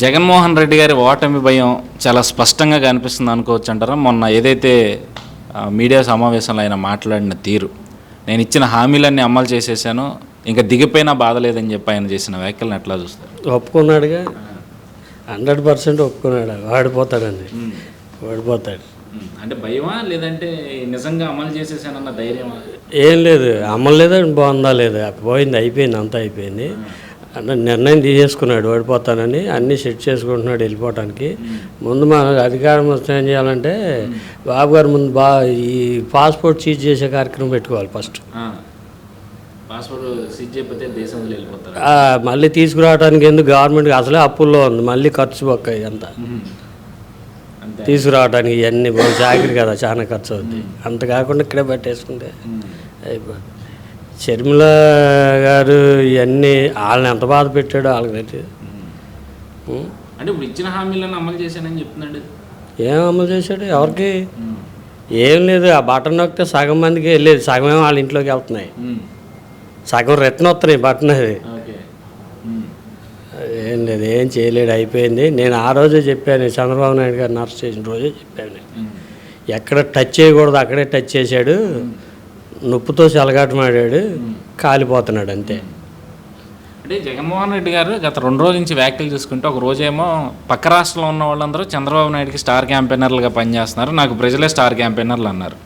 జగన్మోహన్ రెడ్డి గారి ఓటమి భయం చాలా స్పష్టంగా కనిపిస్తుంది అనుకోవచ్చు అంటారా? మొన్న ఏదైతే మీడియా సమావేశంలో ఆయన మాట్లాడిన తీరు, నేను ఇచ్చిన హామీలన్నీ అమలు చేసేసాను, ఇంకా దిగిపోయినా బాధ లేదని చెప్పి ఆయన చేసిన వ్యాఖ్యలను ఎట్లా చూస్తారు? ఒప్పుకున్నాడుగా, 100% ఒప్పుకున్నాడు. వాడిపోతాడండి, వాడిపోతాడు. అంటే భయమా లేదంటే నిజంగా అమలు చేసేసానన్న ధైర్యమా? ఏం లేదు, అమలు లేదండి, బాగుందా లేదా, పోయింది, అయిపోయింది, అంతా అయిపోయింది. అంటే నిర్ణయం తీసేసుకున్నాడు ఓడిపోతానని, అన్నీ సెట్ చేసుకుంటున్నాడు వెళ్ళిపోవటానికి. ముందు మన అధికారం వస్తే ఏం చేయాలంటే బాబు గారు ముందు ఈ పాస్పోర్ట్ సీజ్ చేసే కార్యక్రమం పెట్టుకోవాలి ఫస్ట్. పాస్పోర్ట్ సీజ్ చేయకపోతే దేశంలో వెళ్ళిపోతారు. మళ్ళీ తీసుకురావడానికి ఎందుకు, గవర్నమెంట్ అసలే అప్పుల్లో ఉంది, మళ్ళీ ఖర్చు పక్క ఇదంతా తీసుకురావడానికి, ఇవన్నీ చాకరీ కదా, చాలా ఖర్చు అవుతుంది. అంత కాకుండా ఇక్కడే పట్టేసుకుంటే అయిపోయి. షర్మిల గారు ఇవన్నీ వాళ్ళని ఎంత బాధ పెట్టాడో వాళ్ళకి తెలియదు. అంటే ఇప్పుడు ఇచ్చిన హామీలను అమలు చేశానని చెప్తున్నాడు. ఏం అమలు చేశాడు? ఎవరికి ఏం లేదు. ఆ బటన్ నొక్కితే సగం మందికి వెళ్ళేది, సగమేమో వాళ్ళ ఇంట్లోకి వెళ్తున్నాయి, సగం రిటర్న్ వస్తున్నాయి బటన్. అది ఏం లేదు, ఏం చేయలేడు, అయిపోయింది. నేను ఆ రోజే చెప్పాను, చంద్రబాబు నాయుడు గారిని అరెస్ట్ చేసిన రోజే చెప్పాను, ఎక్కడ టచ్ చేయకూడదు అక్కడే టచ్ చేశాడు, నొప్పుతో చెలగాటమాడాడు, కాలిపోతున్నాడు అంతే. అంటే జగన్మోహన్ రెడ్డి గారు గత 2 రోజుల నుంచి వ్యాఖ్యలు చూసుకుంటే, ఒక రోజేమో పక్క రాష్ట్రంలో ఉన్న వాళ్ళందరూ చంద్రబాబు నాయుడుకి స్టార్ క్యాంపెయినర్లుగా పనిచేస్తున్నారు, నాకు ప్రజలే స్టార్ క్యాంపెయినర్లు అన్నారు.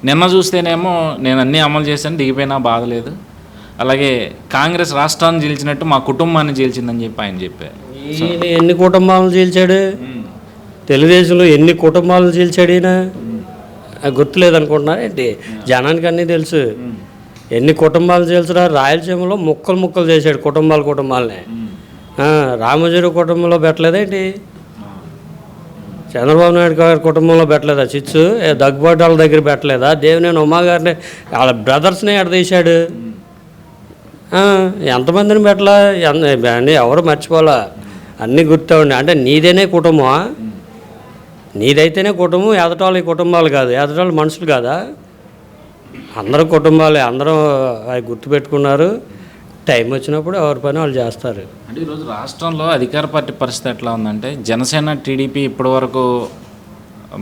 నిన్న చూస్తేనేమో నేను అన్నీ అమలు చేశాను, దిగిపోయినా బాధ లేదు, అలాగే కాంగ్రెస్ రాష్ట్రాన్ని చీల్చినట్టు మా కుటుంబాన్ని చీల్చిందని చెప్పి ఆయన చెప్పారు. ఈయన ఎన్ని కుటుంబాలను చీల్చాడు? తెలుగుదేశంలో ఎన్ని కుటుంబాలను చీల్చాడు ఈయన? గుర్తులేదనుకుంటున్నారు ఏంటి? జనానికి అన్నీ తెలుసు. ఎన్ని కుటుంబాలు చీల్చడా? రాయలసీమలో ముక్కలు చేశాడు కుటుంబాలని. రామోజీరావు కుటుంబంలో పెట్టలేదేంటి? చంద్రబాబు నాయుడు గారి కుటుంబంలో పెట్టలేదా చిచ్చు? దగ్గుబాటు వాళ్ళ దగ్గర పెట్టలేదా? దేవినేని ఉమా గారిని వాళ్ళ బ్రదర్స్ని ఎడదీశాడు. ఎంతమందిని పెట్టలా? అన్నీ ఎవరు మర్చిపోలా, అన్నీ గుర్తుండి. అంటే నీదేనే కుటుంబమా? నీదైతేనే కుటుంబం, ఎదటాళ్ళు కుటుంబాలు కాదు, ఎదటాళ్ళు మనుషులు కాదా? అందరూ కుటుంబాలే, అందరూ అవి గుర్తుపెట్టుకున్నారు. టైం వచ్చినప్పుడు ఎవరి పని వాళ్ళు చేస్తారు. అంటే ఈరోజు రాష్ట్రంలో అధికార పార్టీ పరిస్థితి ఎట్లా ఉందంటే, జనసేన టీడీపీ ఇప్పటివరకు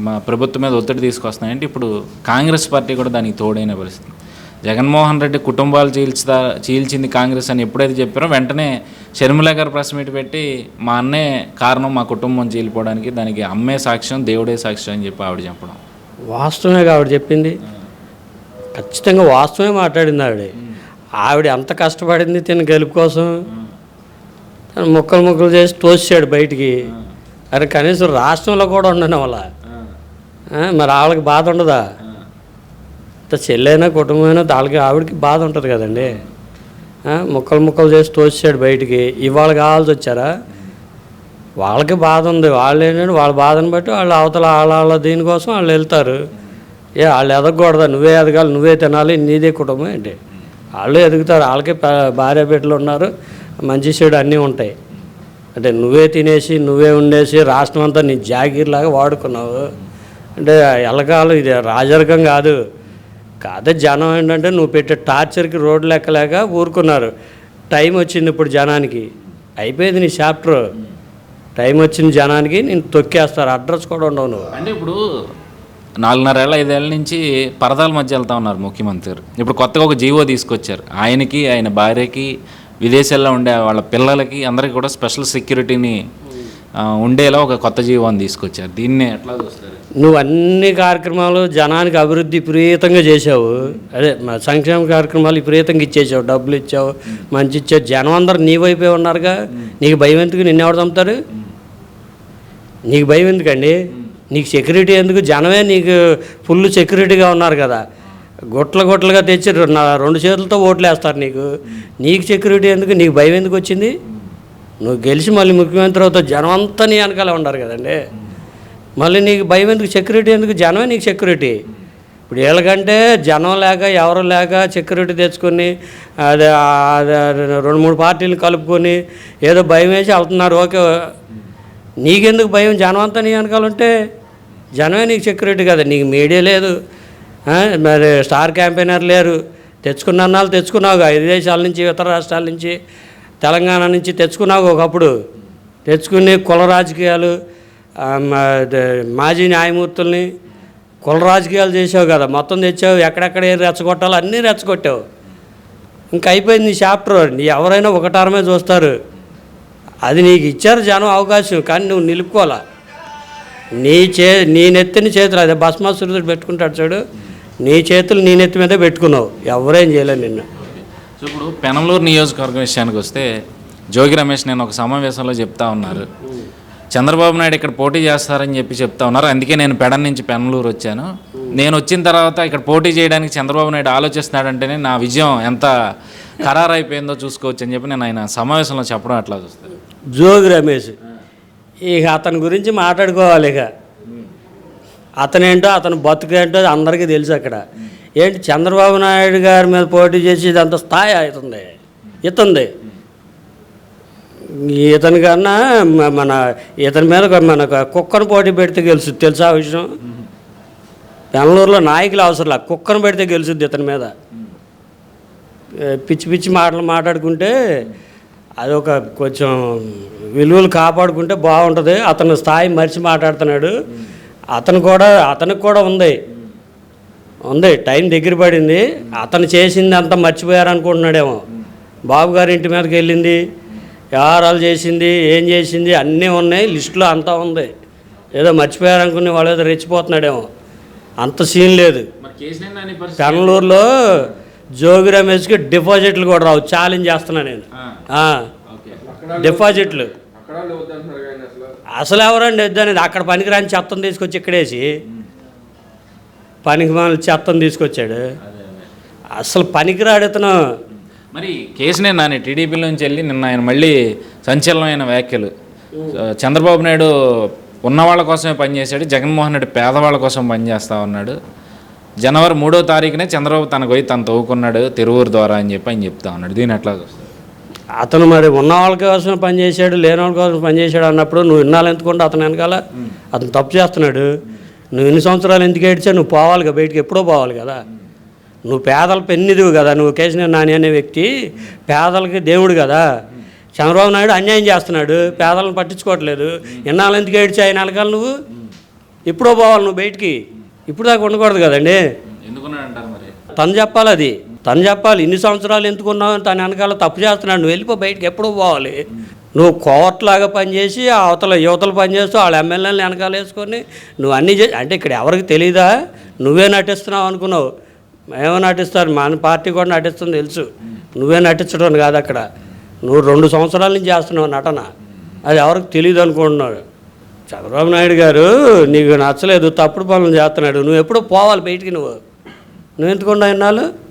మా ప్రభుత్వం మీద ఒత్తిడి తీసుకొస్తున్నాయంటే, ఇప్పుడు కాంగ్రెస్ పార్టీ కూడా దానికి తోడైన పరిస్థితి. జగన్మోహన్ రెడ్డి కుటుంబాలు చీల్చింది కాంగ్రెస్ అని ఎప్పుడైతే చెప్పారో, వెంటనే షర్మిల గారు ప్రెస్ మీట్ పెట్టి మా అన్నే కారణం మా కుటుంబం చీలిపోవడానికి, దానికి అమ్మే సాక్ష్యం దేవుడే సాక్ష్యం అని చెప్పి ఆవిడ చెప్పడం వాస్తవమే. ఆవిడ చెప్పింది ఖచ్చితంగా వాస్తవమే మాట్లాడింది. ఆవిడ ఎంత కష్టపడింది తిన గెలుపు కోసం, ముక్కలు చేసి తోసాడు బయటికి. అరే కనీసం రాష్ట్రంలో కూడా ఉండను వాళ్ళ, మరి వాళ్ళకి బాధ ఉండదా? చెల్లైనా కుటుంబమైనా వాళ్ళకి ఆవిడకి బాధ ఉంటుంది కదండి. ముక్కలు చేసి తోసాడు బయటికి. ఇవాళ కావాల్సి వచ్చారా? వాళ్ళకి బాధ ఉంది. వాళ్ళు ఏంటంటే వాళ్ళ బాధను బట్టి వాళ్ళు అవతల వాళ్ళ దీనికోసం వాళ్ళు వెళ్తారు. వాళ్ళు ఎదగకూడదా? నువ్వే ఎదగాలి, నువ్వే తినాలి, నీదే కుటుంబం ఏంటి? వాళ్ళు ఎదుగుతారు, వాళ్ళకి భార్య బిడ్డలు ఉన్నారు, మంచి చెడు అన్నీ ఉంటాయి. అంటే నువ్వే తినేసి నువ్వే ఉండేసి రాష్ట్రం అంతా నీ జాగీర్లాగా వాడుకున్నావు అంటే ఎల్లకాలం ఇది రాజరికం కాదు. జనం ఏంటంటే నువ్వు పెట్టే టార్చర్కి రోడ్లు ఎక్కలేక ఊరుకున్నారు. టైం వచ్చింది ఇప్పుడు జనానికి, అయిపోయింది నీ చాప్టర్. టైం వచ్చింది జనానికి, నేను తొక్కేస్తారు, అడ్రస్ కూడా ఉండవు నువ్వు. అంటే ఇప్పుడు 4.5 5 నుంచి పరదాల మధ్య వెళ్తా ఉన్నారు ముఖ్యమంత్రి. ఇప్పుడు కొత్తగా ఒక జీవో తీసుకొచ్చారు, ఆయనకి ఆయన భార్యకి విదేశాల్లో ఉండే వాళ్ళ పిల్లలకి అందరికీ కూడా స్పెషల్ సెక్యూరిటీని ఉండేలా ఒక కొత్త జీవోని తీసుకొచ్చారు. దీన్ని ఎట్లా చూస్తారు? నువ్వు అన్ని కార్యక్రమాలు జనానికి అభివృద్ధి విపరీతంగా చేసావు, అదే సంక్షేమ కార్యక్రమాలు విపరీతంగా ఇచ్చేసావు, డబ్బులు ఇచ్చావు, మంచి ఇచ్చావు. జనం అందరు నీ వైపే ఉన్నారుగా, నీకు భయం ఎందుకు? నిన్నెవరు చంపుతారు? నీకు భయం ఎందుకండి? నీకు సెక్యూరిటీ ఎందుకు? జనమే నీకు ఫుల్ సెక్యూరిటీగా ఉన్నారు కదా, గుట్లుగా తెచ్చి 2 చేతులతో ఓట్లు వేస్తారు నీకు సెక్యూరిటీ ఎందుకు? నీకు భయం ఎందుకు వచ్చింది? నువ్వు గెలిచి మళ్ళీ ముఖ్యమంత్రి అవుతావు, జనం అంతా నీ వెనకాలే ఉన్నారు కదండి, మళ్ళీ నీకు భయం ఎందుకు? సెక్యూరిటీ ఎందుకు? జనమే నీకు సెక్యూరిటీ. ఇప్పుడు వీళ్ళకంటే జనం లేక ఎవరు లేక సెక్యూరిటీ తెచ్చుకొని అదే 2-3 పార్టీలు కలుపుకొని ఏదో భయం వేసి వెళ్తున్నారు. ఓకే, నీకెందుకు భయం? జనం అంతా నీ వెనకాలంటే జనమే నీకు సెక్యూరిటీ కదా. నీకు మీడియా లేదు, మరి స్టార్ క్యాంపెయినర్ లేరు, తెచ్చుకున్న అన్నాళ్ళు తెచ్చుకున్నావుగా, విదేశాల నుంచి, ఇతర రాష్ట్రాల నుంచి, తెలంగాణ నుంచి తెచ్చుకున్నావు ఒకప్పుడు. తెచ్చుకుని కుల రాజకీయాలు, మాజీ న్యాయమూర్తుల్ని కుల రాజకీయాలు చేసావు కదా, మొత్తం తెచ్చావు. ఎక్కడెక్కడ ఏం రెచ్చగొట్టాలో అన్నీ రెచ్చగొట్టావు. ఇంక అయిపోయింది నీ చాప్టర్. ఎవరైనా ఒక టర్మే చూస్తారు. అది నీకు ఇచ్చారు జనం అవకాశం, కానీ నువ్వు నిలుపుకోవాలా. నీ నెత్తిని చేతులు, అదే భస్మాసురుడు పెట్టుకుంటాడు చూడు, నీ చేతులు నీ నెత్తి మీదే పెట్టుకున్నావు. ఎవరేం చేయలేదు నిన్ను. సో ఇప్పుడు పెనమలూరు నియోజకవర్గం విషయానికి వస్తే జోగి రమేష్ నేను ఒక సమావేశంలో చెప్తా ఉన్నారు, చంద్రబాబు నాయుడు ఇక్కడ పోటీ చేస్తారని చెప్తా ఉన్నారు. అందుకే నేను పెడన్ నుంచి పెనమలూరు వచ్చాను. నేను వచ్చిన తర్వాత ఇక్కడ పోటీ చేయడానికి చంద్రబాబు నాయుడు ఆలోచిస్తున్నాడంటేనే నా విజయం ఎంత ఖరారైపోయిందో చూసుకోవచ్చు అని చెప్పి నేను ఆయన సమావేశంలో చెప్పడం అట్లా చూస్తాను. జోగి రమేష్ ఇక అతని గురించి మాట్లాడుకోవాలి. ఇక అతనేంటో అతని బతుకేంటో అందరికీ తెలుసు. అక్కడ ఏంటి చంద్రబాబు నాయుడు గారి మీద పోటీ చేసి ఇదంత స్థాయి అవుతుంది. ఇతని కన్నా ఇతని మీద మన కుక్కను పోటీ పెడితే గెలుస్తుంది, తెలుసా ఆ విషయం? బెంగళూరులో నాయకులు అవసరం, కుక్కను పెడితే గెలుస్తుంది ఇతని మీద. పిచ్చి పిచ్చి మాటలు మాట్లాడుకుంటే అదొక కొంచెం విలువలు కాపాడుకుంటే బాగుంటుంది. అతను స్థాయి మరిచి మాట్లాడుతున్నాడు. అతనికి కూడా ఉంది టైం దగ్గర పడింది. అతను చేసింది అంతా మర్చిపోయారనుకుంటున్నాడేమో. బాబు గారి ఇంటి మీదకి వెళ్ళింది, వ్యవహారాలు చేసింది, ఏం చేసింది అన్నీ ఉన్నాయి, లిస్టులో అంతా ఉంది. ఏదో మర్చిపోయారనుకుని వాళ్ళు ఏదో రెచ్చిపోతున్నాడేమో. అంత సీన్ లేదు. పెనమలూరులో జోగి రమేష్కి డిపాజిట్లు కూడా రావు. ఛాలెంజ్ చేస్తున్నా నేను. డిపాజిట్లు అసలు ఎవరండి వద్దనేది. అక్కడ పనికిరాని చెత్తను తీసుకొచ్చి ఇక్కడేసి పనికి మన చెత్తను తీసుకొచ్చాడు. అసలు పనికిరాడు ఇతను. మరి కేసినేని నాని టీడీపీలో నుంచి వెళ్ళి నిన్న ఆయన మళ్ళీ సంచలనమైన వ్యాఖ్యలు. చంద్రబాబు నాయుడు ఉన్నవాళ్ళ కోసమే పనిచేశాడు, జగన్మోహన్ రెడ్డి పేదవాళ్ళ కోసం పనిచేస్తా ఉన్నాడు. జనవరి 3వ తారీఖునే చంద్రబాబు తనకు పోయి తను తవ్వుకున్నాడు తిరువూరు ద్వారా అని చెప్పి ఆయన చెప్తా ఉన్నాడు. దీని ఎట్లా చూస్తాడు? అతను మరి ఉన్న వాళ్ళ కోసం పనిచేశాడు, లేని వాళ్ళ కోసం పనిచేశాడు అన్నప్పుడు నువ్వు ఇన్నాళ్ళు ఎందుకుంటే అతను వెనకాల అతను తప్పు చేస్తున్నాడు. నువ్వు ఎన్ని సంవత్సరాలు ఎందుకు ఏడ్చా? నువ్వు పోవాలిగా బయటికి, ఎప్పుడో పోవాలి కదా. నువ్వు పేదల పెన్నిదివు కదా. నువ్వు కేసీఆర్ నాని అనే వ్యక్తి పేదలకి దేవుడు కదా. చంద్రబాబు నాయుడు అన్యాయం చేస్తున్నాడు, పేదలను పట్టించుకోవట్లేదు. ఇన్నాళ్ళు ఎందుకు ఏడ్చా ఆయన వెనకాల? నువ్వు ఎప్పుడో పోవాలి నువ్వు బయటికి, ఇప్పుడు దాకా ఉండకూడదు కదండి. ఎందుకున్నాడంటారు మరి? తను చెప్పాలి ఇన్ని సంవత్సరాలు ఎందుకున్నావు తన వెనకాల తప్పు చేస్తున్నాడు. నువ్వు వెళ్ళిపో బయటికి, ఎప్పుడో పోవాలి. నువ్వు కోర్టులాగా పనిచేసి యువతలు పనిచేస్తూ వాళ్ళ ఎమ్మెల్యేలను వెనకాల వేసుకొని నువ్వు అన్నీ అంటే ఇక్కడ ఎవరికి తెలియదా? నువ్వే నటిస్తున్నావు అనుకున్నావు. ఏమో నటిస్తారు, మన పార్టీ కూడా నటిస్తుంది తెలుసు. నువ్వే నటించడం కాదు అక్కడ. నువ్వు 2 సంవత్సరాల నుంచి చేస్తున్నావు నటన, అది ఎవరికి తెలియదు అనుకుంటున్నాడు. చంద్రబాబు నాయుడు గారు నీకు నచ్చలేదు, తప్పుడు పనులు చేస్తున్నాడు. నువ్వు ఎప్పుడో పోవాలి బయటికి. నువ్వు ఎందుకుండా ఇన్నాళ్ళు